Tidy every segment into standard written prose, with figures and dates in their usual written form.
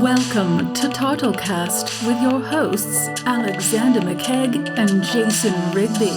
Welcome to TARTLEcast with your hosts Alexander McKegg and Jason Rigby,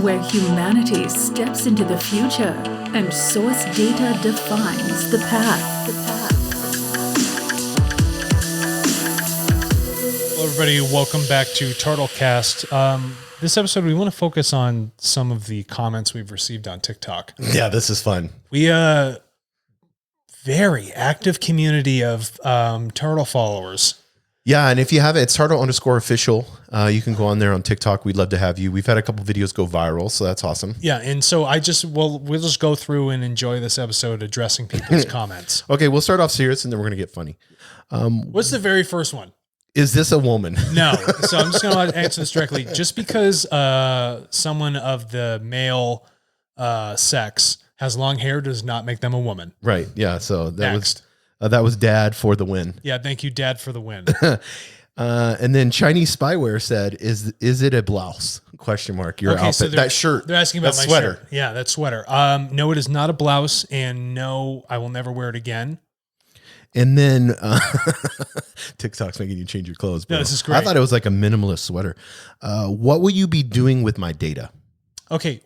where humanity steps into the future and source data defines the path. Hello, everybody. Welcome back to TARTLEcast. This episode, we want to focus on some of the comments we've received on TikTok. Yeah, this is fun. We very active community of Turtle followers. Yeah, and if you have it, it's Tartle_official. You can go on there on TikTok. We'd love to have you. We've had a couple videos go viral, so that's awesome. Yeah, and so we'll just go through and enjoy this episode addressing people's comments. Okay, we'll start off serious, and then we're going to get funny. What's the very first one? Is this a woman? No. So I'm just going to answer this directly. Just because someone of the male sex has long hair does not make them a woman. Right. Yeah. So that was Dad for the win. Yeah. Thank you, Dad, for the win. And then Chinese Spyware said, "Is it a blouse?" Question mark. Your outfit, so that shirt. They're asking about that my sweater. Shirt. Yeah, that sweater. No, it is not a blouse, and no, I will never wear it again. And then TikTok's making you change your clothes. Bro. No, this is great. I thought it was like a minimalist sweater. What will you be doing with my data? Okay,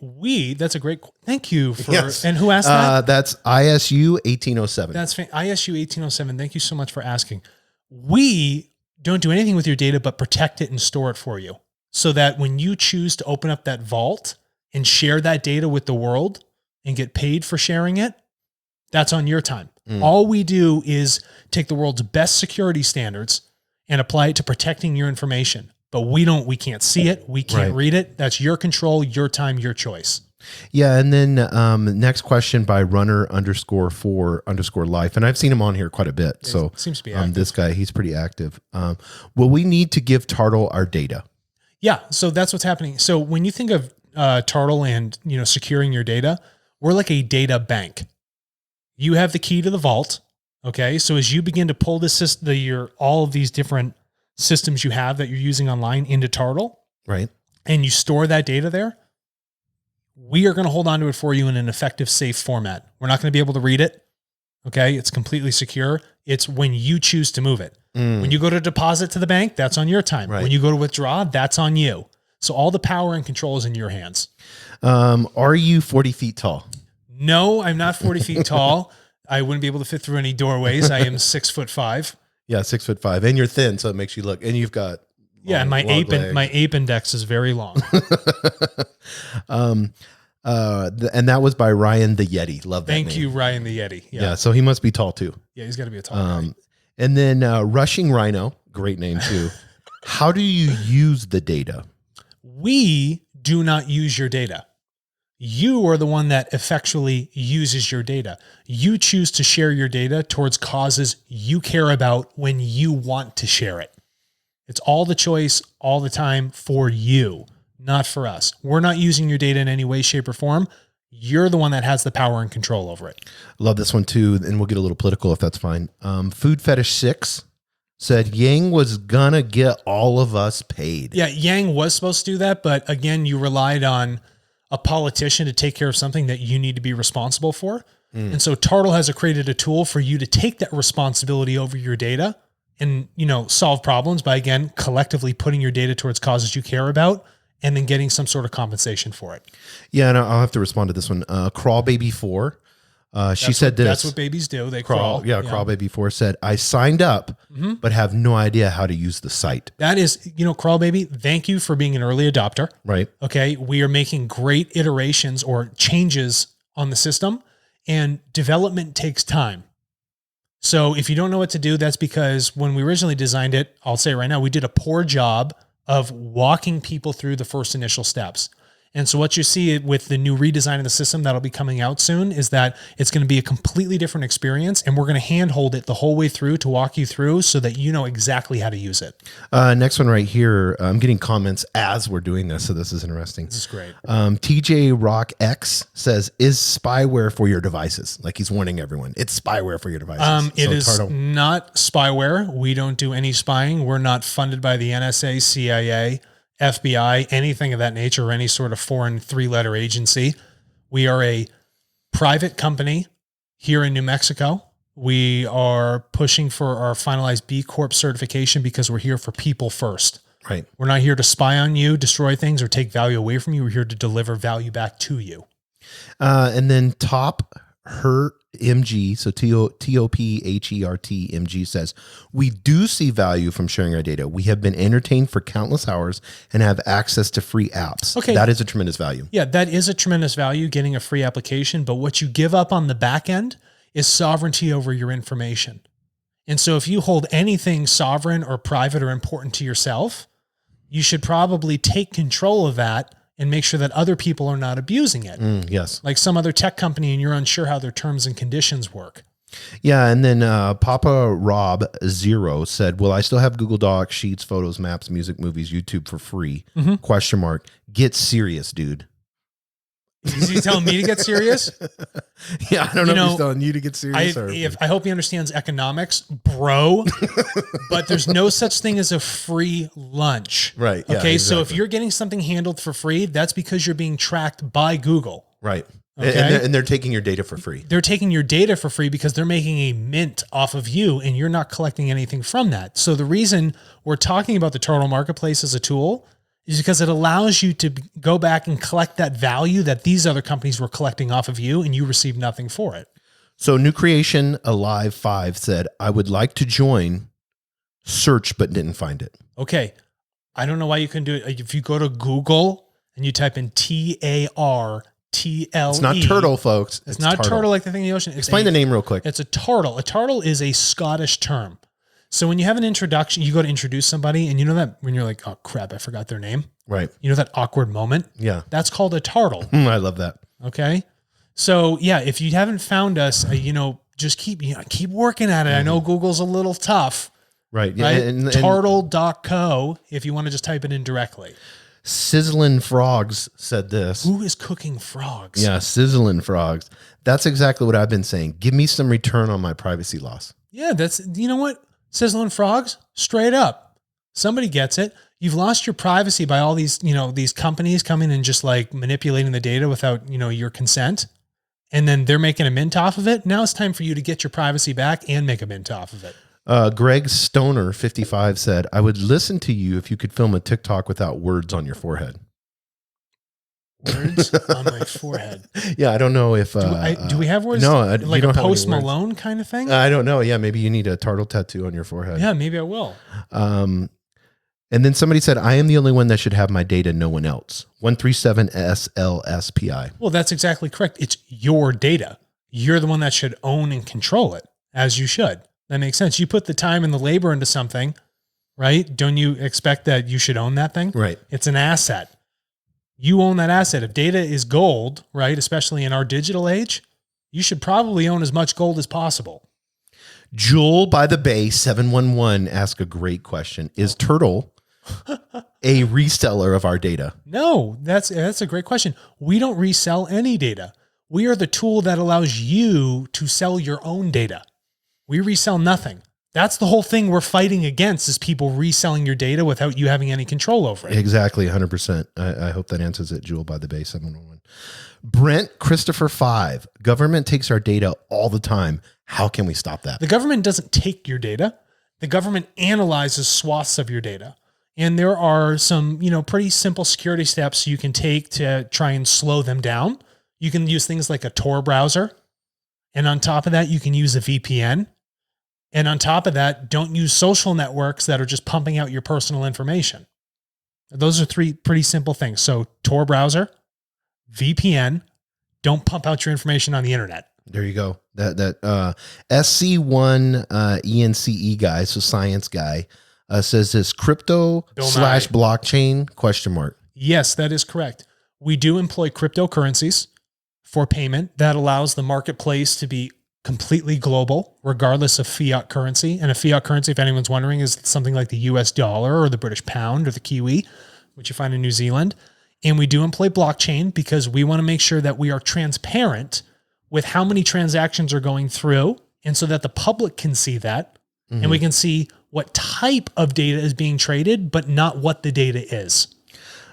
that's a great, thank you for, yes. And who asked that? That's ISU 1807. That's ISU 1807. Thank you so much for asking. We don't do anything with your data, but protect it and store it for you so that when you choose to open up that vault and share that data with the world and get paid for sharing it, that's on your time. All we do is take the world's best security standards and apply it to protecting your information. But we can't see it. We can't read it. That's your control, your time, your choice. Yeah. And then next question by runner_for_life. And I've seen him on here quite a bit. So it seems to be active. This guy, he's pretty active. Will we need to give Tartle our data? Yeah. So that's what's happening. So when you think of Tartle and, securing your data, we're like a data bank. You have the key to the vault. Okay. So as you begin to pull all of these different systems you have that you're using online into Tartle, right, and you store that data there, we are going to hold on to it for you in an effective, safe format. We're not going to be able to read it. Okay. It's completely secure. It's when you choose to move it. When you go to deposit to the bank, that's on your time. Right. When you go to withdraw, that's on you. So all the power and control is in your hands. Are you 40 feet tall? No, I'm not 40 feet tall. I wouldn't be able to fit through any doorways. I am 6'5". Yeah, 6'5", and you're thin, so it makes you look. And you've got and my ape index is very long. And that was by Ryan the Yeti. Love that. Thank you, Ryan the Yeti. Yeah, so he must be tall too. Yeah, he's got to be a tall guy. And then Rushing Rhino, great name too. How do you use the data? We do not use your data. You are the one that effectually uses your data. You choose to share your data towards causes you care about when you want to share it. It's all the choice all the time for you, not for us. We're not using your data in any way, shape, or form. You're the one that has the power and control over it. Love this one too, and we'll get a little political if that's fine. Food Fetish 6 said Yang was gonna get all of us paid. Yeah, Yang was supposed to do that, but again, you relied on a politician to take care of something that you need to be responsible for. And so Tartle has created a tool for you to take that responsibility over your data and, solve problems by, again, collectively putting your data towards causes you care about and then getting some sort of compensation for it. Yeah, and I'll have to respond to this one. Crawl Baby 4. She said this. That's what babies do. They crawl. Yeah, Crawl Baby 4 said, I signed up, but have no idea how to use the site. That is, Crawl Baby, thank you for being an early adopter. Right. Okay. We are making great iterations or changes on the system, and development takes time. So if you don't know what to do, that's because when we originally designed it, I'll say right now, we did a poor job of walking people through the first initial steps. And so what you see with the new redesign of the system that'll be coming out soon is that it's going to be a completely different experience, and we're going to handhold it the whole way through to walk you through so that you know exactly how to use it. Next one right here. I'm getting comments as we're doing this, so this is interesting. This is great. TJ Rock X says, is spyware for your devices? Like he's warning everyone. It's spyware for your devices. It is not spyware. We don't do any spying. We're not funded by the NSA, CIA, FBI, anything of that nature, or any sort of foreign 3-letter agency. We are a private company here in New Mexico. We are pushing for our finalized B Corp certification because we're here for people first. Right. We're not here to spy on you, destroy things, or take value away from you. We're here to deliver value back to you. And then Top Her MG, so TOPHERT MG says, we do see value from sharing our data. We have been entertained for countless hours and have access to free apps. Okay. That is a tremendous value. Yeah, that is a tremendous value, getting a free application. But what you give up on the back end is sovereignty over your information. And so if you hold anything sovereign or private or important to yourself, you should probably take control of that and make sure that other people are not abusing it. Yes. Like some other tech company and you're unsure how their terms and conditions work. Yeah. And then Papa Rob Zero said, will I still have Google Docs, Sheets, Photos, Maps, Music, Movies, YouTube for free? Question mark. Get serious, dude. Is he telling me to get serious? Yeah, I don't know if he's telling you to get serious. I hope he understands economics, bro. But there's no such thing as a free lunch. Right. Yeah, okay. exactly. So if you're getting something handled for free, that's because you're being tracked by Google. Right. Okay? And they're taking your data for free. They're taking your data for free because they're making a mint off of you and you're not collecting anything from that. So the reason we're talking about the Turtle Marketplace as a tool is because it allows you to go back and collect that value that these other companies were collecting off of you and you receive nothing for it. So New Creation Alive 5 said, I would like to join, search, but didn't find it. Okay. I don't know why you couldn't do it. If you go to Google and you type in TARTLE. It's not turtle, folks. It's not turtle like the thing in the ocean. Explain the name real quick. It's a tartle. A tartle is a Scottish term. So when you have an introduction, you go to introduce somebody and you know that when you're like, oh crap, I forgot their name. Right. You know that awkward moment? Yeah. That's called a tartle. I love that. Okay. So yeah, if you haven't found us, just keep working at it. I know Google's a little tough. Right. Yeah. Right? And Tartle.co if you want to just type it in directly. Sizzling Frogs said this. Who is cooking frogs? Yeah. Sizzling Frogs. That's exactly what I've been saying. Give me some return on my privacy loss. Yeah. You know what? Sizzling frogs, straight up. Somebody gets it. You've lost your privacy by all these, these companies coming and just like manipulating the data without, your consent. And then they're making a mint off of it. Now it's time for you to get your privacy back and make a mint off of it. Greg Stoner 55 said, I would listen to you if you could film a TikTok without words on your forehead. Words on my forehead. Yeah, I don't know if do we have words? No, like a Post Malone kind of thing. I don't know. Yeah, maybe you need a turtle tattoo on your forehead. Yeah, maybe I will. And then somebody said, I am the only one that should have my data, no one else. 137 SLSPI. Well, that's exactly correct. It's your data. You're the one that should own and control it, as you should. That makes sense. You put the time and the labor into something, right? Don't you expect that you should own that thing? Right. It's an asset. You own that asset. If data is gold, right, especially in our digital age, you should probably own as much gold as possible. Jewel by the Bay 711 asked a great question. Is Turtle a reseller of our data? No, that's a great question. We don't resell any data. We are the tool that allows you to sell your own data. We resell nothing. That's the whole thing we're fighting against is people reselling your data without you having any control over it. Exactly, 100%. I hope that answers it, Jewel by the Bay 711. Brent Christopher 5. Government takes our data all the time. How can we stop that? The government doesn't take your data. The government analyzes swaths of your data. And there are some, pretty simple security steps you can take to try and slow them down. You can use things like a Tor browser. And on top of that, you can use a VPN. And on top of that, don't use social networks that are just pumping out your personal information. Those are three pretty simple things. So Tor browser, VPN, don't pump out your information on the internet. There you go. That SC1 ENCE guy, so science guy, says this crypto / blockchain ? Yes, that is correct. We do employ cryptocurrencies for payment. That allows the marketplace to be completely global, regardless of fiat currency. And a fiat currency, if anyone's wondering, is something like the US dollar or the British pound or the Kiwi, which you find in New Zealand. And we do employ blockchain because we want to make sure that we are transparent with how many transactions are going through. And so that the public can see that. Mm-hmm. And we can see what type of data is being traded, but not what the data is.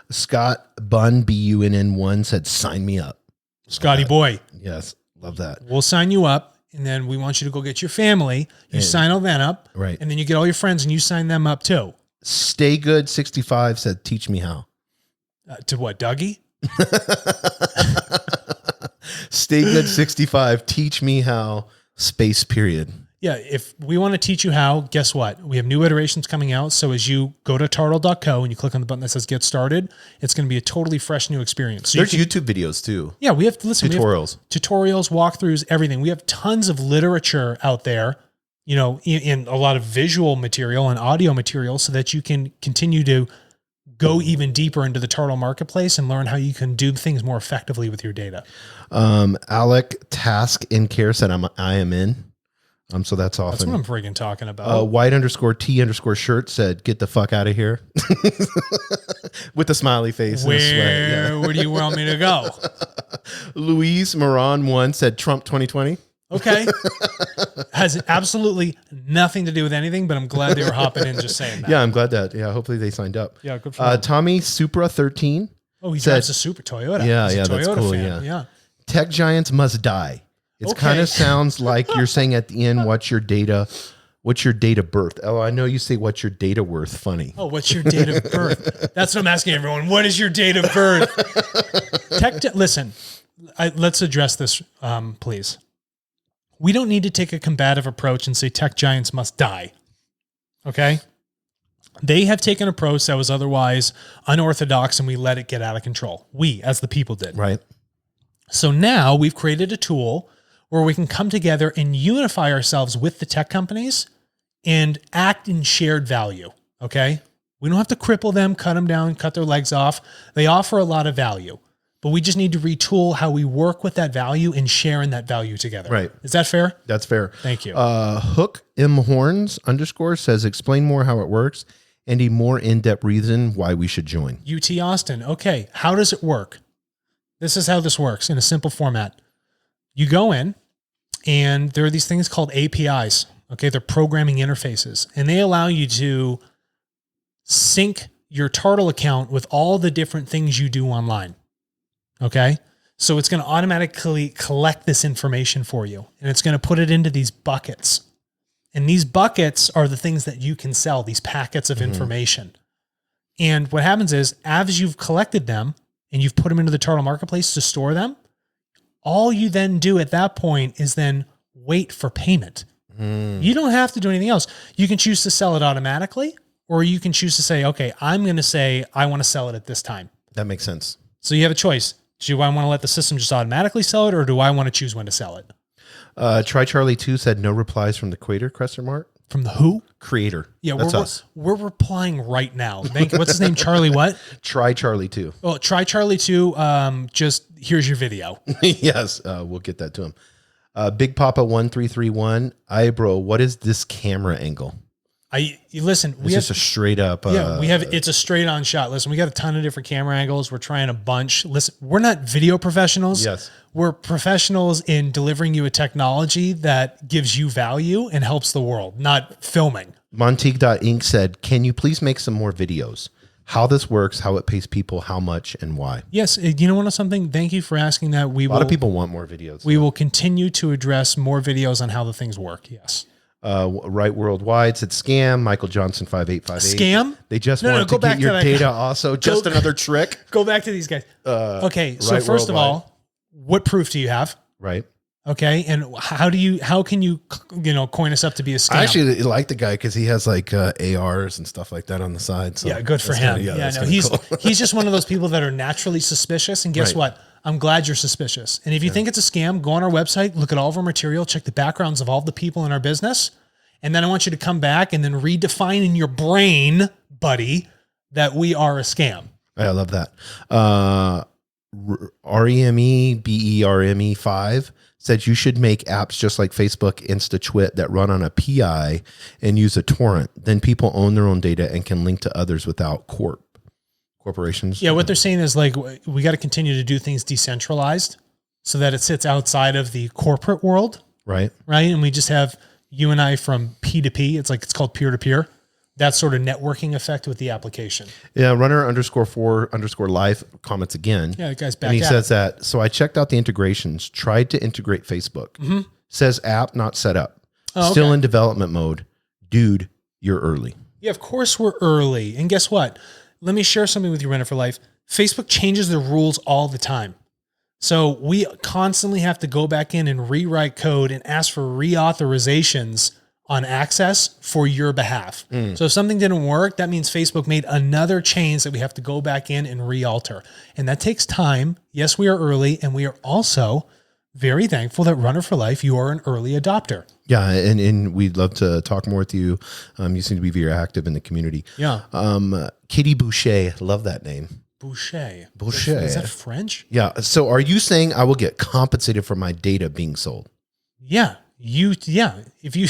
Scott Bunn, BUNN1 said, sign me up. Scotty boy. Yes. Love that. We'll sign you up. and then we want you to go get your family. You sign all that up. Right. And then you get all your friends and you sign them up too. Stay Good 65 said, teach me how. To what, Dougie? Stay Good 65, teach me how, space period. Yeah, if we want to teach you how, guess what? We have new iterations coming out. So as you go to tartle.co and you click on the button that says get started, it's going to be a totally fresh new experience. So there's YouTube videos too. Yeah, we have to listen. Tutorials. Tutorials, walkthroughs, everything. We have tons of literature out there, you know, in a lot of visual material and audio material so that you can continue to go even deeper into the Tartle marketplace and learn how you can do things more effectively with your data. Alec Task in Care said, I am in. So that's often. That's what I'm friggin' talking about. White_T_shirt said, get the fuck out of here. With the smiley face. Where do you want me to go? Louise Moran 1 said, Trump 2020. Okay. Has absolutely nothing to do with anything, but I'm glad they were hopping in just saying that. Yeah, I'm glad that. Yeah, hopefully they signed up. Yeah, good for them. Tommy Supra 13. Oh, he drives a Super Toyota. Yeah, He's a that's Toyota cool. fan. Yeah. Tech giants must die. It kind of sounds like you're saying at the end, what's your date of birth? Oh, I know you say what's your date of worth. Funny. Oh, what's your date of birth? That's what I'm asking everyone. What is your date of birth? Listen, let's address this, please. We don't need to take a combative approach and say tech giants must die. Okay? They have taken an approach that was otherwise unorthodox and we let it get out of control. We, as the people, did. Right. So now we've created a tool where we can come together and unify ourselves with the tech companies and act in shared value. Okay? We don't have to cripple them, cut them down, cut their legs off. They offer a lot of value, but we just need to retool how we work with that value and share in that value together. Right. Is that fair? That's fair. Thank you. Hook M Horns _ says, explain more how it works and a more in-depth reason why we should join. UT Austin. Okay. How does it work? This is how this works in a simple format. You go in and there are these things called APIs. Okay. They're programming interfaces and they allow you to sync your Tartle account with all the different things you do online. Okay. So it's going to automatically collect this information for you and it's going to put it into these buckets. And these buckets are the things that you can sell, these packets of information. And what happens is, as you've collected them and you've put them into the Tartle marketplace to store them, all you then do at that point is then wait for payment. You don't have to do anything else. You can choose to sell it automatically, or you can choose to say, okay, I'm going to say, I want to sell it at this time. That makes sense. So you have a choice. Do I want to let the system just automatically sell it, or do I want to choose when to sell it? Try Charlie 2 said, no replies from the creator, ? From the who? Creator. Yeah, that's us. We're replying right now. Thank you. What's his name? Charlie what? Try Charlie 2. Well, Try Charlie 2. Just here's your video. Yes, we'll get that to him. Big Papa 1331. Bro, what is this camera angle? Listen. It's just a straight up. It's a straight on shot. Listen, we got a ton of different camera angles. We're trying a bunch. Listen, we're not video professionals. Yes. We're professionals in delivering you a technology that gives you value and helps the world, not filming. Montique.inc said, can you please make some more videos? How this works, how it pays people, how much, and why. Yes. You know what? Something. Thank you for asking that. A lot of people want more videos. We will continue to address more videos on how the things work. Yes. Right Worldwide said scam. Michael Johnson 5858. Scam? They just wanted to get your data also. Just another trick. Go back to these guys. Okay. So Right first of Worldwide. all, what proof do you have? Right. Okay. And how can you coin us up to be a scam? I actually like the guy because he has like ARs and stuff like that on the side. So yeah, good for him. He's just one of those people that are naturally suspicious. And guess what? I'm glad you're suspicious. And if you think it's a scam, go on our website, look at all of our material, check the backgrounds of all the people in our business. And then I want you to come back and then redefine in your brain, buddy, that we are a scam. I love that. REME 5 said you should make apps just like Facebook, InstaTwit that run on a PI and use a torrent. Then people own their own data and can link to others without corporations. Yeah, what they're saying is like we got to continue to do things decentralized so that it sits outside of the corporate world. Right. Right. And we just have you and I from P2P. It's called peer-to-peer. That sort of networking effect with the application. Yeah, runner_4_life comments again. Yeah, the guy's back. And he says that, so I checked out the integrations, tried to integrate Facebook. Says app not set up. Oh, Still okay. in development mode. Dude, you're early. Yeah, of course we're early. And guess what? Let me share something with you, Renter for Life. Facebook changes their rules all the time. So we constantly have to go back in and rewrite code and ask for reauthorizations on access for your behalf. So if something didn't work, that means Facebook made another change that we have to go back in and re-alter. And that takes time. Yes, we are early. And we are also very thankful that Runner for Life, you are an early adopter. Yeah, and we'd love to talk more with you. You seem to be very active in the community. Yeah. Kitty Boucher, love that name. Boucher. Boucher. Is that French? Yeah. So are you saying I will get compensated for my data being sold? Yeah. If you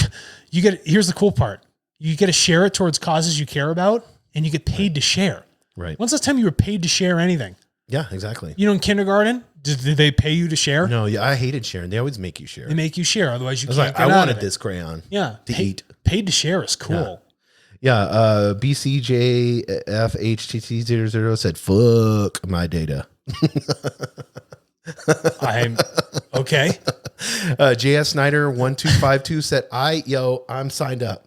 get, here's the cool part. You get to share it towards causes you care about and you get paid to share. Right. When's the last time you were paid to share anything? Yeah, exactly. You know, in kindergarten, did they pay you to share? No, yeah, I hated sharing. They always make you share. They make you share. Otherwise you I was can't like, get I out wanted of it. this crayon. Yeah. To eat. Paid to share is cool. Yeah, BCJFHTT00 said, fuck my data. I'm okay. JS Snyder 1252 said, I'm signed up.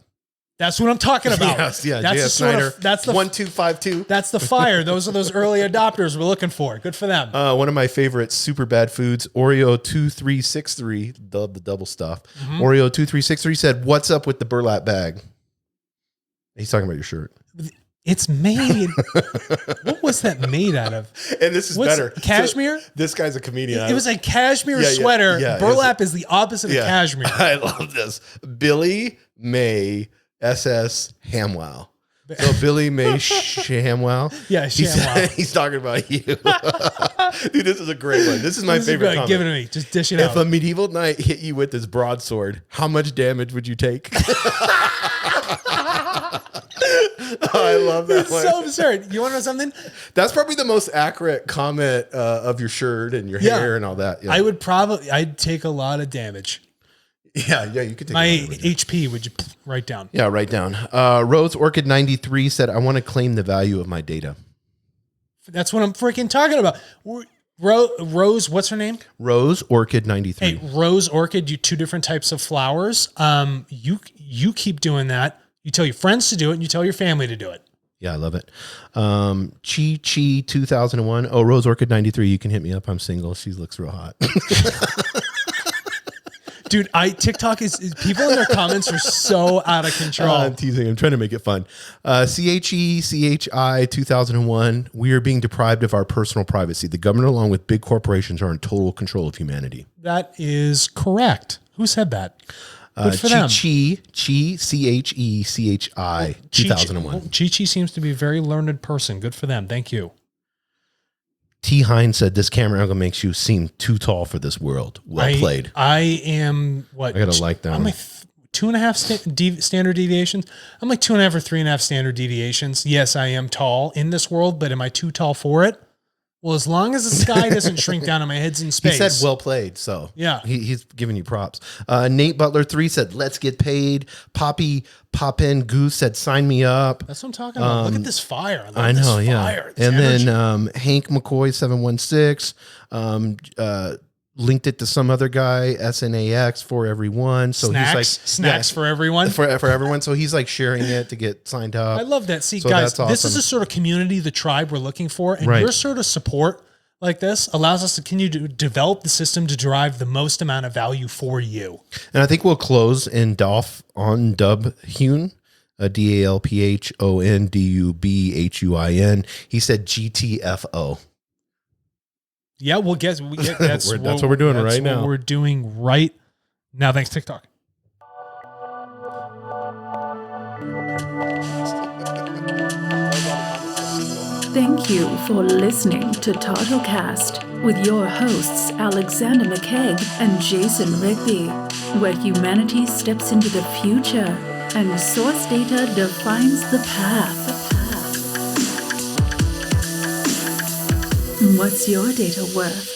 That's what I'm talking about. Yes, yeah, That's JS the sort Snyder of, that's the 1252. That's the fire. Those are those early adopters we're looking for. Good for them. One of my favorite super bad foods, Oreo 2363, the double stuff. Oreo 2363 said, "What's up with the burlap bag?" He's talking about your shirt. It's made. What was that made out of? And this is better. Cashmere? So, this guy's a comedian. It was a cashmere Yeah, sweater. yeah, Burlap is the opposite of cashmere. I love this. Billy May SS Hamwow. So Billy May Shamwow. Yeah, Shamwow. He's talking about you. Dude, this is a great one. This is my favorite comment. Give it to me. Just dish it out. If a medieval knight hit you with his broadsword, how much damage would you take? I love that It's one. so absurd. You want to know something? That's probably the most accurate comment of your shirt and your hair and all that. Yeah. I'd take a lot of damage. Yeah, you could take My a lot of damage. HP would you write down. Yeah, write down. Rose Orchid 93 said, I want to claim the value of my data. That's what I'm freaking talking about. Rose, what's her name? Rose Orchid 93. Hey, Rose Orchid, you two different types of flowers. You keep doing that. You tell your friends to do it and you tell your family to do it. Yeah, I love it. Chi 2001. Oh, Rose Orchid 93. You can hit me up. I'm single. She looks real hot. Dude, TikTok is people in their comments are so out of control. I'm teasing. I'm trying to make it fun. CHI 2001. We are being deprived of our personal privacy. The government, along with big corporations, are in total control of humanity. That is correct. Who said that? Good for them. Chi, CHECHI 2001. Chi seems to be a very learned person. Good for them. Thank you. T. Hines said, this camera angle makes you seem too tall for this world. Well played. I am what? I gotta like that. I'm one. like 2.5 standard deviations. I'm like 2.5 or 3.5 standard deviations. Yes, I am tall in this world, but am I too tall for it? Well, as long as the sky doesn't shrink down and my head's in space. He said, well played. So yeah, he's giving you props. Nate Butler 3 said, let's get paid. Poppin Goose said, sign me up. That's what I'm talking about. Look at this fire. I know. This Yeah. fire. And energy. then Hank McCoy 716 linked it to some other guy, SNAX for everyone. So snacks for everyone. For everyone. So he's like sharing it to get signed up. I love that. See, So guys, that's this is awesome. the sort of community, the tribe we're looking for. And Right. your sort of support like this allows us to continue to develop the system to derive the most amount of value for you. And I think we'll close in Dolph on Dubhuin, DALPHONDUBHUIN. He said GTFO. Yeah, we'll guess. That's That's what we're doing right now. We're doing right now. Thanks, TikTok. Thank you for listening to TartleCast with your hosts Alexander McKegg and Jason Rigby, where humanity steps into the future and source data defines the path. What's your data worth?